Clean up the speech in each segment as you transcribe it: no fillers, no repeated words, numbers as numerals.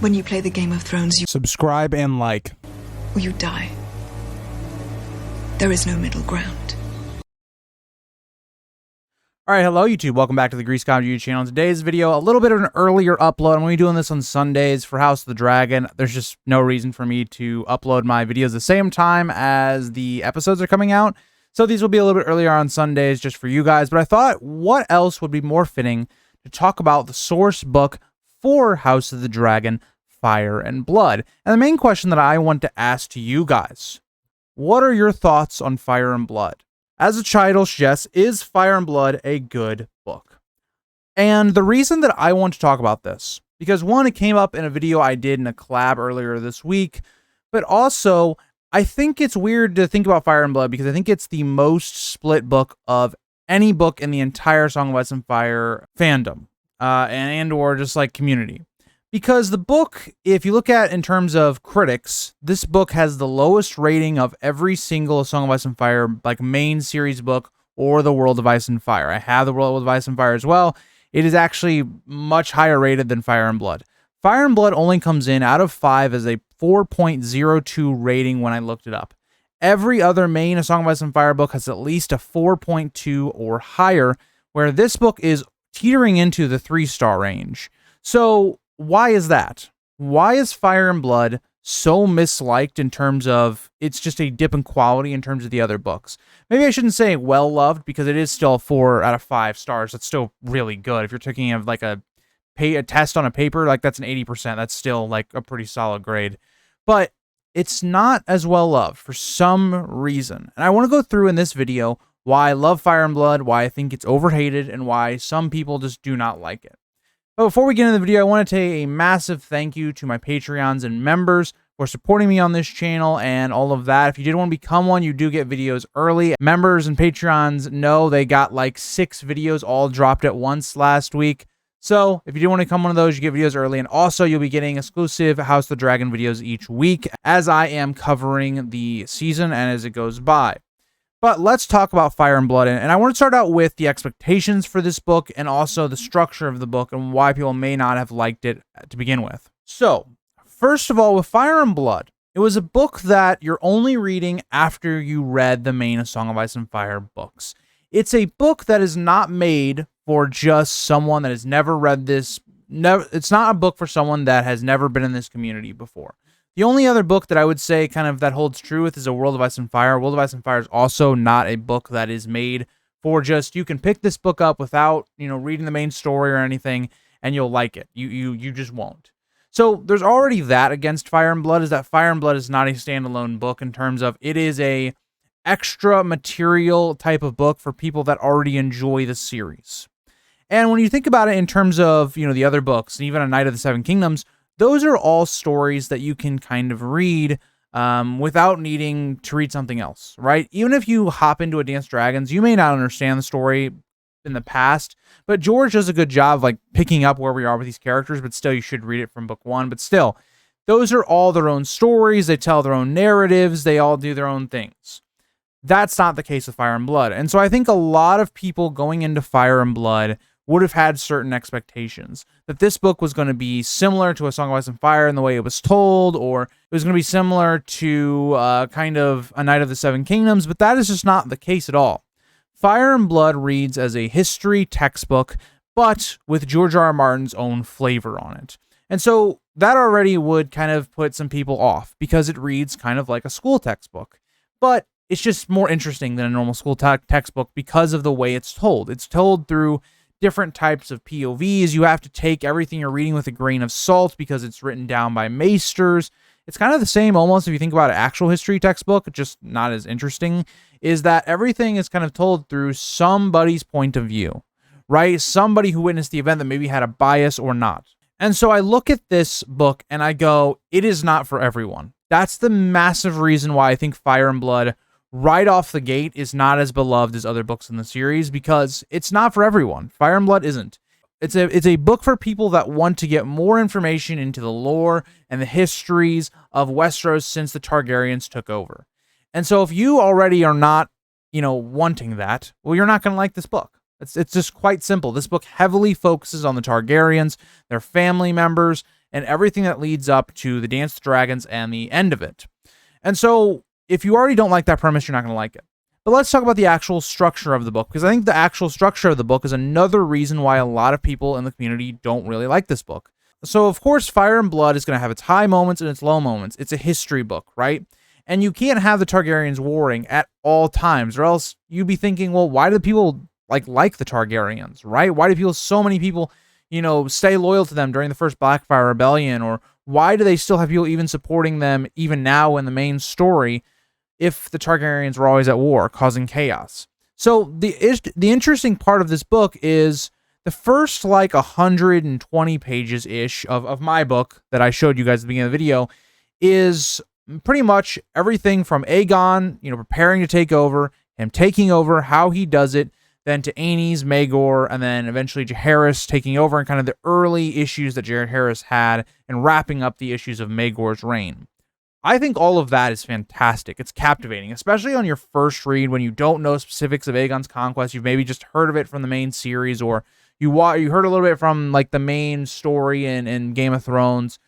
When you play the Game of Thrones, you Subscribe and like. or you die. There is no middle ground. All right, hello YouTube. Welcome back to the Grease Comedy YouTube channel. In today's video, a little bit of an earlier upload. I'm going to be doing this on Sundays for House of the Dragon. There's just no reason for me to upload my videos the same time as the episodes are coming out. So these will be a little bit earlier on Sundays just for you guys. But I thought, what else would be more fitting to talk about the source book for House of the Dragon, Fire and Blood? And the main question that I want to ask to you guys, what are your thoughts on Fire and Blood? As the title suggests, is Fire and Blood a good book? And the reason that I want to talk about this, because one, it came up in a video I did in a collab earlier this week, but also, I think it's weird to think about Fire and Blood because I think it's the most split book of any book in the entire Song of Ice and Fire fandom, and or just like community. Because the book, if you look at in terms of critics, this book has the lowest rating of every single Song of Ice and Fire, like main series book or the World of Ice and Fire. I have the World of Ice and Fire as well. It is actually much higher rated than Fire and Blood. Fire and Blood only comes in out of 5 as a 4.02 rating when I looked it up. Every other main A Song of Ice and Fire book has at least a 4.2 or higher, where this book is teetering into the 3-star range. So why is that? Why is Fire and Blood so misliked in terms of it's just a dip in quality in terms of the other books? Maybe I shouldn't say well loved because it is still 4 out of 5 stars. That's still really good. If you're taking of like a test on a paper, like that's an 80%. That's still like a pretty solid grade. But it's not as well loved for some reason. And I want to go through in this video why I love Fire and Blood, why I think it's overhated, and why some people just do not like it. But before we get into the video, I want to say a massive thank you to my Patreons and members for supporting me on this channel and all of that. If you did want to become one, you do get videos early. Members and Patreons know they got like 6 videos all dropped at once last week. So if you do want to become one of those, you get videos early. And also you'll be getting exclusive House of the Dragon videos each week as I am covering the season and as it goes by. But let's talk about Fire and Blood, and I want to start out with the expectations for this book and also the structure of the book and why people may not have liked it to begin with. So, first of all, with Fire and Blood, it was a book that you're only reading after you read the main A Song of Ice and Fire books. It's a book that is not made for just someone that has never read this. It's not a book for someone that has never been in this community before. The only other book that I would say kind of that holds true with is A World of Ice and Fire. World of Ice and Fire is also not a book that is made for just, you can pick this book up without, reading the main story or anything, and you'll like it. You just won't. So there's already that against Fire and Blood, is that Fire and Blood is not a standalone book in terms of it is a extra material type of book for people that already enjoy the series. And when you think about it in terms of, the other books, and even A Knight of the Seven Kingdoms, those are all stories that you can kind of read without needing to read something else, right? Even if you hop into A Dance Dragons, you may not understand the story in the past, but George does a good job of like picking up where we are with these characters, but still you should read it from book 1. But still, those are all their own stories. They tell their own narratives. They all do their own things. That's not the case with Fire and Blood. And so I think a lot of people going into Fire and Blood would have had certain expectations that this book was going to be similar to A Song of Ice and Fire in the way it was told, or it was going to be similar to kind of A Knight of the Seven Kingdoms, but that is just not the case at all. Fire and Blood reads as a history textbook, but with George R.R. Martin's own flavor on it. And so that already would kind of put some people off because it reads kind of like a school textbook. But it's just more interesting than a normal school textbook because of the way it's told. It's told through different types of POVs. You have to take everything you're reading with a grain of salt because it's written down by maesters. It's kind of the same almost if you think about an actual history textbook, just not as interesting, is that everything is kind of told through somebody's point of view, right? Somebody who witnessed the event that maybe had a bias or not. And so I look at this book and I go, it is not for everyone. That's the massive reason why I think Fire and Blood right off the gate is not as beloved as other books in the series, because it's not for everyone. Fire and Blood isn't. It's a book for people that want to get more information into the lore and the histories of Westeros since the Targaryens took over. And so if you already are not, wanting that, well, you're not going to like this book. It's just quite simple. This book heavily focuses on the Targaryens, their family members, and everything that leads up to the Dance with Dragons and the end of it. And so, if you already don't like that premise, you're not going to like it. But let's talk about the actual structure of the book, because I think the actual structure of the book is another reason why a lot of people in the community don't really like this book. So, of course, Fire and Blood is going to have its high moments and its low moments. It's a history book, right? And you can't have the Targaryens warring at all times, or else you'd be thinking, well, why do people like the Targaryens, right? Why do so many people, stay loyal to them during the first Blackfire Rebellion? Or why do they still have people even supporting them even now in the main story if the Targaryens were always at war, causing chaos? So the interesting part of this book is the first 120 pages-ish of my book that I showed you guys at the beginning of the video is pretty much everything from Aegon, preparing to take over, him taking over, how he does it, then to Aenys, Maegor, and then eventually Jaehaerys taking over, and kind of the early issues that Jaehaerys had, and wrapping up the issues of Maegor's reign. I think all of that is fantastic. It's captivating, especially on your first read when you don't know specifics of Aegon's conquest. You've maybe just heard of it from the main series, or you heard a little bit from the main story in Game of Thrones,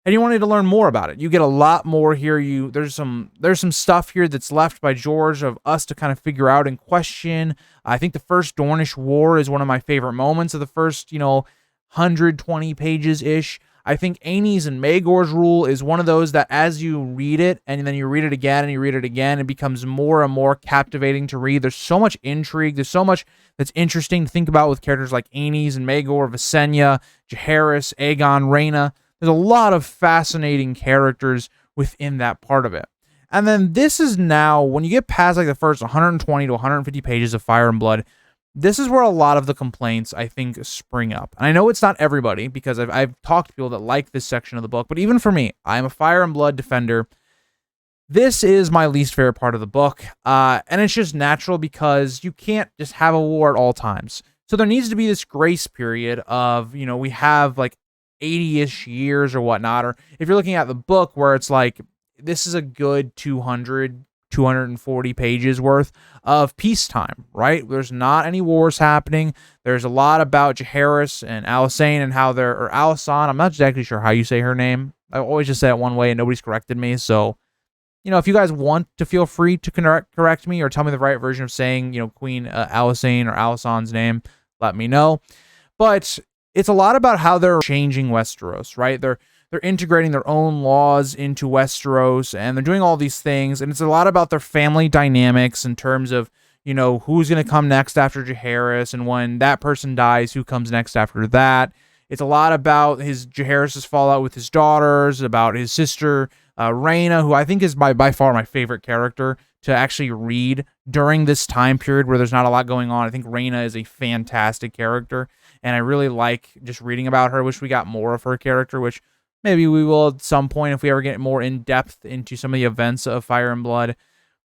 and you wanted to learn more about it. You get a lot more here. There's some stuff here that's left by George of us to kind of figure out and question. I think the first Dornish War is one of my favorite moments of the first 120 pages-ish. I think Aenys and Maegor's rule is one of those that as you read it, and then you read it again and you read it again, it becomes more and more captivating to read. There's so much intrigue. There's so much that's interesting to think about with characters like Aenys and Maegor, Visenya, Jaehaerys, Aegon, Rhaena. There's a lot of fascinating characters within that part of it. And then this is now, when you get past the first 120 to 150 pages of Fire and Blood, this is where a lot of the complaints, I think, spring up. And I know it's not everybody, because I've talked to people that like this section of the book, but even for me, I'm a Fire and Blood defender. This is my least favorite part of the book, and it's just natural because you can't just have a war at all times. So there needs to be this grace period of, we have 80-ish years or whatnot, or if you're looking at the book where it's this is a good 240 pages worth of peacetime, right? There's not any wars happening. There's a lot about Jaehaerys and Alysanne and how or Alysanne, I'm not exactly sure how you say her name. I always just say it one way and nobody's corrected me, so if you guys want to, feel free to correct me or tell me the right version of saying, Queen Alysanne or Alysanne's name, let me know. But it's a lot about how they're changing Westeros, right? They're integrating their own laws into Westeros, and they're doing all these things, and it's a lot about their family dynamics in terms of, who's going to come next after Jaehaerys, and when that person dies, who comes next after that. It's a lot about Jaehaerys' fallout with his daughters, about his sister, Rhaena, who I think is by far my favorite character to actually read during this time period where there's not a lot going on. I think Rhaena is a fantastic character, and I really like just reading about her. Wish we got more of her character, which maybe we will at some point if we ever get more in-depth into some of the events of Fire and Blood.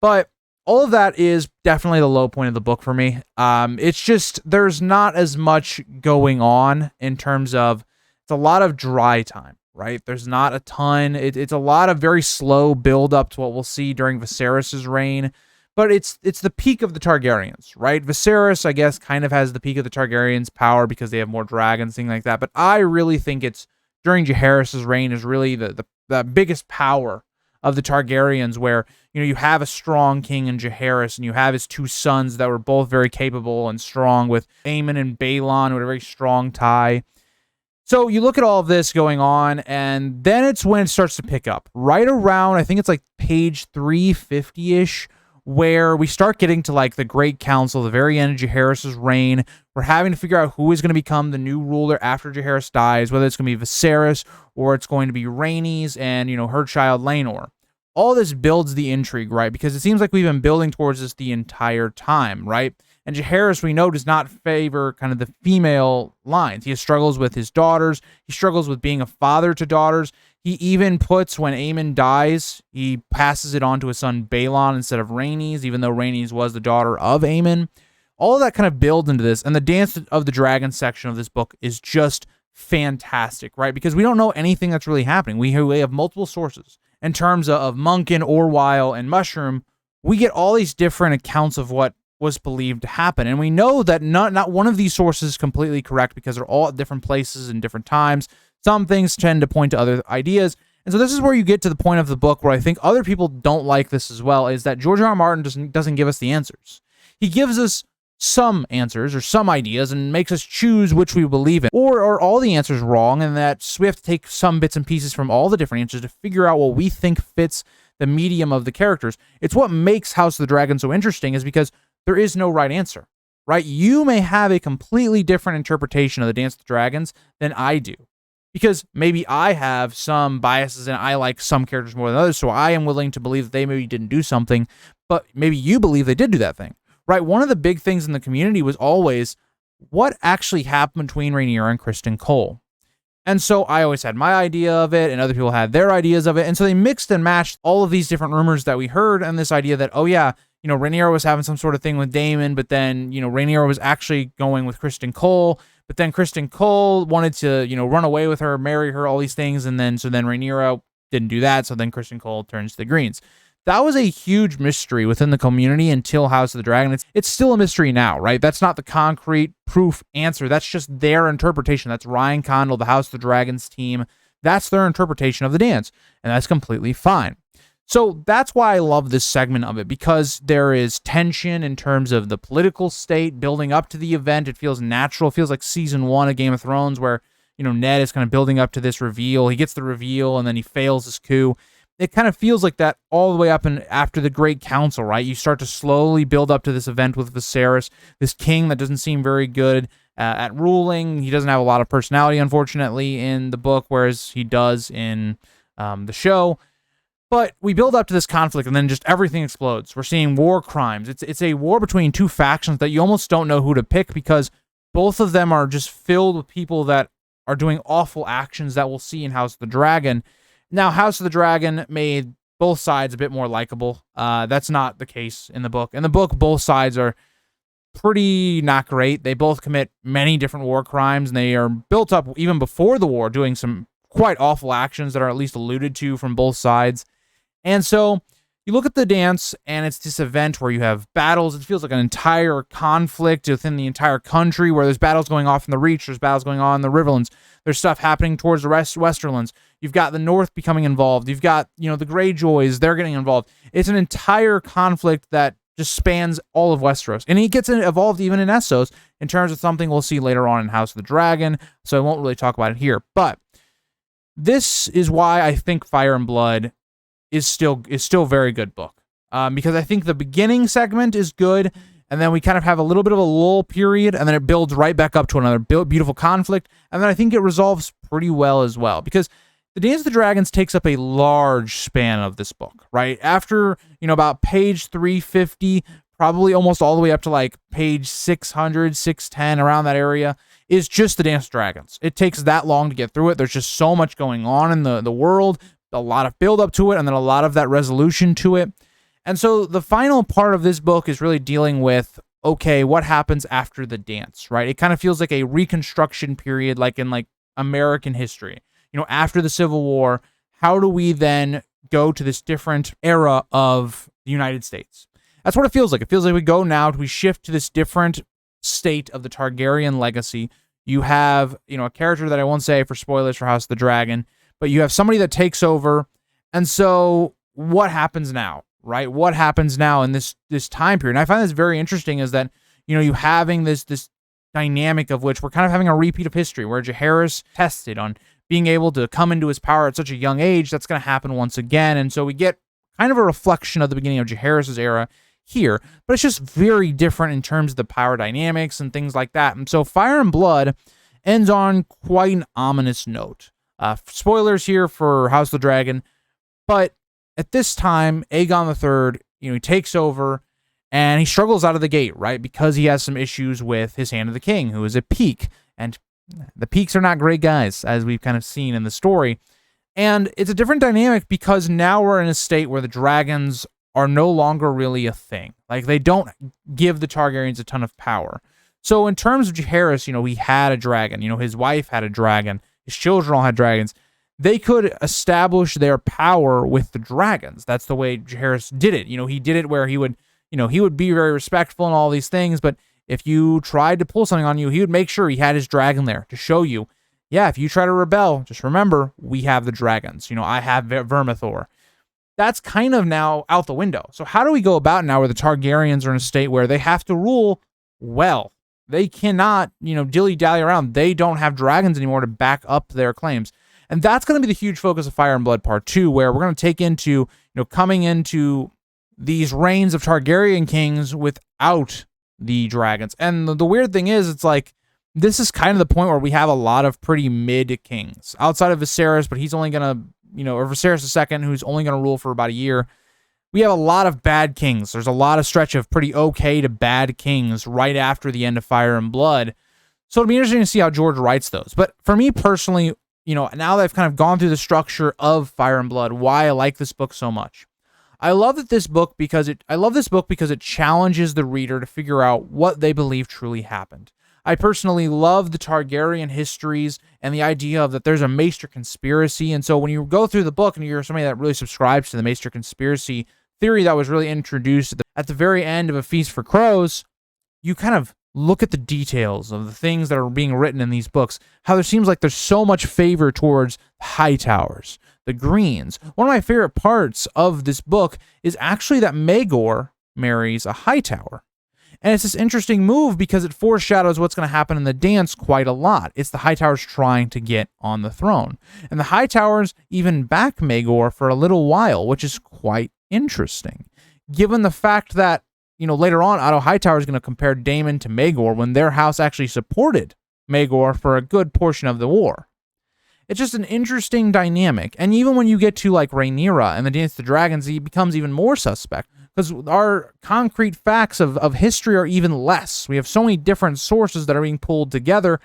But all of that is definitely the low point of the book for me. It's just there's not as much going on in terms of it's a lot of dry time, right? There's not a ton. It's a lot of very slow build up to what we'll see during Viserys' reign. But it's the peak of the Targaryens, right? Viserys, I guess, kind of has the peak of the Targaryens' power because they have more dragons, things like that. But I really think it's during Jaehaerys' reign is really the biggest power of the Targaryens, where you have a strong king in Jaehaerys, and you have his two sons that were both very capable and strong, with Aemon and Balon, who had a very strong tie. So you look at all of this going on, and then it's when it starts to pick up. Right around, I think it's page 350-ish, where we start getting to the Great Council, the very end of Jaehaerys' reign. We're having to figure out who is going to become the new ruler after Jaehaerys dies, whether it's going to be Viserys or it's going to be Rhaenys and, her child Laenor. All this builds the intrigue, right? Because it seems like we've been building towards this the entire time, right? And Jaehaerys, we know, does not favor kind of the female lines. He struggles with his daughters. He struggles with being a father to daughters. He even puts, when Aemon dies, he passes it on to his son Balon instead of Rhaenys, even though Rhaenys was the daughter of Aemon. All of that kind of builds into this, and the Dance of the Dragon section of this book is just fantastic, right? Because we don't know anything that's really happening. We have multiple sources. In terms of Munkin, Orwyle, and Mushroom, we get all these different accounts of what was believed to happen. And we know that not one of these sources is completely correct because they're all at different places and different times. Some things tend to point to other ideas. And so this is where you get to the point of the book where I think other people don't like this as well, is that George R. R. Martin doesn't give us the answers. He gives us some answers or some ideas and makes us choose which we believe in. Or are all the answers wrong, and that we have to take some bits and pieces from all the different answers to figure out what we think fits the medium of the characters. It's what makes House of the Dragon so interesting, is because there is no right answer, right? You may have a completely different interpretation of the Dance of the Dragons than I do, because maybe I have some biases and I like some characters more than others, so I am willing to believe that they maybe didn't do something, but maybe you believe they did do that thing, right? One of the big things in the community was always what actually happened between Rhaenyra and Criston Cole. And so I always had my idea of it, and other people had their ideas of it, and so they mixed and matched all of these different rumors that we heard, and this idea that, oh yeah, Rhaenyra was having some sort of thing with Daemon, but then, Rhaenyra was actually going with Criston Cole, but then Criston Cole wanted to, run away with her, marry her, all these things, and then Rhaenyra didn't do that, so then Criston Cole turns to the Greens. That was a huge mystery within the community until House of the Dragon. It's still a mystery now, right? That's not the concrete proof answer. That's just their interpretation. That's Ryan Condal, the House of the Dragons team. That's their interpretation of the dance, and that's completely fine. So that's why I love this segment of it, because there is tension in terms of the political state building up to the event. It feels natural. It feels like season 1 of Game of Thrones, where, Ned is kind of building up to this reveal. He gets the reveal, and then he fails his coup. It kind of feels like that all the way up and after the Great Council, right? You start to slowly build up to this event with Viserys, this king that doesn't seem very good at ruling. He doesn't have a lot of personality, unfortunately, in the book, whereas he does in the show. But we build up to this conflict, and then just everything explodes. We're seeing war crimes. It's a war between two factions that you almost don't know who to pick, because both of them are just filled with people that are doing awful actions that we'll see in House of the Dragon. Now, House of the Dragon made both sides a bit more likable. That's not the case in the book. In the book, both sides are pretty not great. They both commit many different war crimes, and they are built up even before the war, doing some quite awful actions that are at least alluded to from both sides. And so you look at the dance, and it's this event where you have battles. It feels like an entire conflict within the entire country, where there's battles going off in the Reach, there's battles going on in the Riverlands, there's stuff happening towards the Westerlands. You've got the North becoming involved. You've got, the Greyjoys, they're getting involved. It's an entire conflict that just spans all of Westeros. And it gets involved even in Essos, in terms of something we'll see later on in House of the Dragon, so I won't really talk about it here. But this is why I think Fire and Blood is still a very good book, because I think the beginning segment is good, and then we kind of have a little bit of a lull period, and then it builds right back up to another beautiful conflict, and then I think it resolves pretty well as well, because the Dance of the Dragons takes up a large span of this book, right? After, about page 350, probably almost all the way up to like page 600, 610, around that area, is just the Dance of Dragons. It takes that long to get through it. There's just so much going on in the world, a lot of build up to it, and then a lot of that resolution to it. And so the final part of this book is really dealing with, okay, what happens after the dance, right? It kind of feels like a reconstruction period, like in like American history. After the Civil War, how do we then go to this different era of the United States? That's what it feels like. It feels like we go now, we shift to this different state of the Targaryen legacy. You have, a character that I won't say for spoilers for House of the Dragon, but you have somebody that takes over. And so what happens now, right? What happens now in this time period? And I find this very interesting, is that, you having this dynamic of which we're kind of having a repeat of history, where Jaehaerys tested on being able to come into his power at such a young age. That's going to happen once again. And so we get kind of a reflection of the beginning of Jaehaerys' era here, but it's just very different in terms of the power dynamics and things like that. And so Fire and Blood ends on quite an ominous note. Spoilers here for House of the Dragon, but at this time, Aegon III, he takes over, and he struggles out of the gate, right? Because he has some issues with his Hand of the King, who is a Peak, and the Peaks are not great guys, as we've kind of seen in the story. And it's a different dynamic, because now we're in a state where the dragons are no longer really a thing. Like, they don't give the Targaryens a ton of power. So in terms of Jaehaerys, he had a dragon. His wife had a dragon. His children all had dragons. They could establish their power with the dragons. That's the way Jaehaerys did it. He did it where he would be very respectful and all these things, but if you tried to pull something on you, he would make sure he had his dragon there to show you, yeah, if you try to rebel, just remember, we have the dragons. You know, I have Vermithor. That's kind of now out the window. So how do we go about now where the Targaryens are in a state where they have to rule well? They cannot, you know, dilly-dally around. They don't have dragons anymore to back up their claims. And that's going to be the huge focus of Fire and Blood Part 2, where we're going to take into, you know, coming into these reigns of Targaryen kings without the dragons. And the weird thing is, it's like, this is kind of the point where we have a lot of pretty mid kings. Outside of Viserys, but he's only going to, you know, or Viserys II, who's only going to rule for about a year. We have a lot of bad kings. There's a lot of stretch of pretty okay to bad kings right after the end of Fire and Blood. So it'll be interesting to see how George writes those. But for me personally, you know, now that I've kind of gone through the structure of Fire and Blood, why I like this book so much. I love this book because it challenges the reader to figure out what they believe truly happened. I personally love the Targaryen histories and the idea of that there's a Maester conspiracy. And so when you go through the book and you're somebody that really subscribes to the Maester conspiracy theory that was really introduced at the very end of A Feast for Crows, you kind of look at the details of the things that are being written in these books, how there seems like there's so much favor towards the Hightowers, the Greens. One of my favorite parts of this book is actually that Maegor marries a Hightower. And it's this interesting move because it foreshadows what's going to happen in the dance quite a lot. It's the Hightowers trying to get on the throne. And the Hightowers even back Maegor for a little while, which is quite interesting. Given the fact that, you know, later on, Otto Hightower is going to compare Daemon to Maegor when their house actually supported Maegor for a good portion of the war. It's just an interesting dynamic. And even when you get to like Rhaenyra and the Dance of the Dragons, he becomes even more suspect because our concrete facts of history are even less. We have so many different sources that are being pulled together,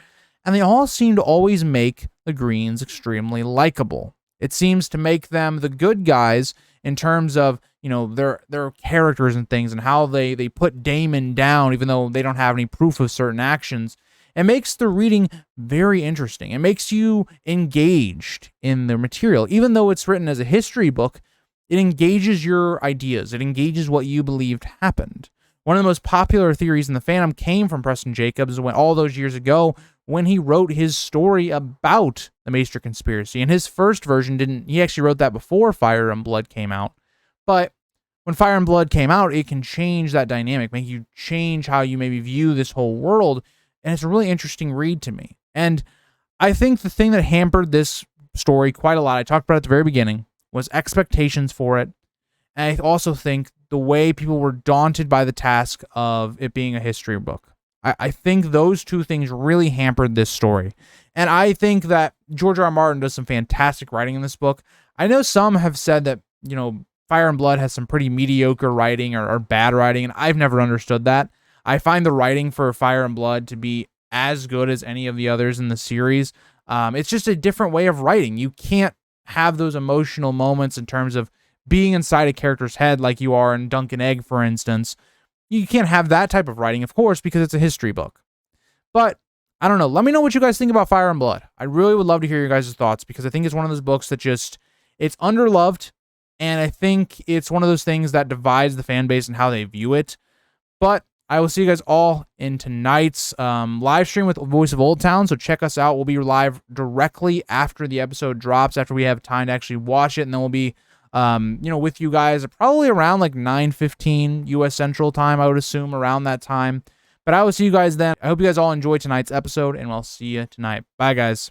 and they all seem to always make the Greens extremely likable. It seems to make them the good guys in terms of, you know, their characters and things and how they put Daemon down even though they don't have any proof of certain actions. It makes the reading very interesting. It makes you engaged in the material. Even though it's written as a history book, it engages your ideas. It engages what you believed happened. One of the most popular theories in the fandom came from Preston Jacobs when all those years ago when he wrote his story about the Maester conspiracy. And his first version he actually wrote that before Fire and Blood came out. But when Fire and Blood came out, it can change that dynamic, make you change how you maybe view this whole world. And it's a really interesting read to me. And I think the thing that hampered this story quite a lot, I talked about it at the very beginning, was expectations for it. And I also think the way people were daunted by the task of it being a history book. I think those two things really hampered this story. And I think that George R. Martin does some fantastic writing in this book. I know some have said that, you know, Fire and Blood has some pretty mediocre writing or bad writing, and I've never understood that. I find the writing for Fire and Blood to be as good as any of the others in the series. It's just a different way of writing. You can't have those emotional moments in terms of being inside a character's head like you are in Dunk and Egg, for instance. You can't have that type of writing, of course, because it's a history book. But, I don't know. Let me know what you guys think about Fire and Blood. I really would love to hear your guys' thoughts because I think it's one of those books that just, it's underloved, and I think it's one of those things that divides the fan base and how they view it. But I will see you guys all in tonight's live stream with Voice of Old Town, so check us out. We'll be live directly after the episode drops, after we have time to actually watch it, and then we'll be with you guys probably around like 9:15 U.S. Central Time, I would assume, around that time. But I will see you guys then. I hope you guys all enjoyed tonight's episode, and I'll see you tonight. Bye, guys.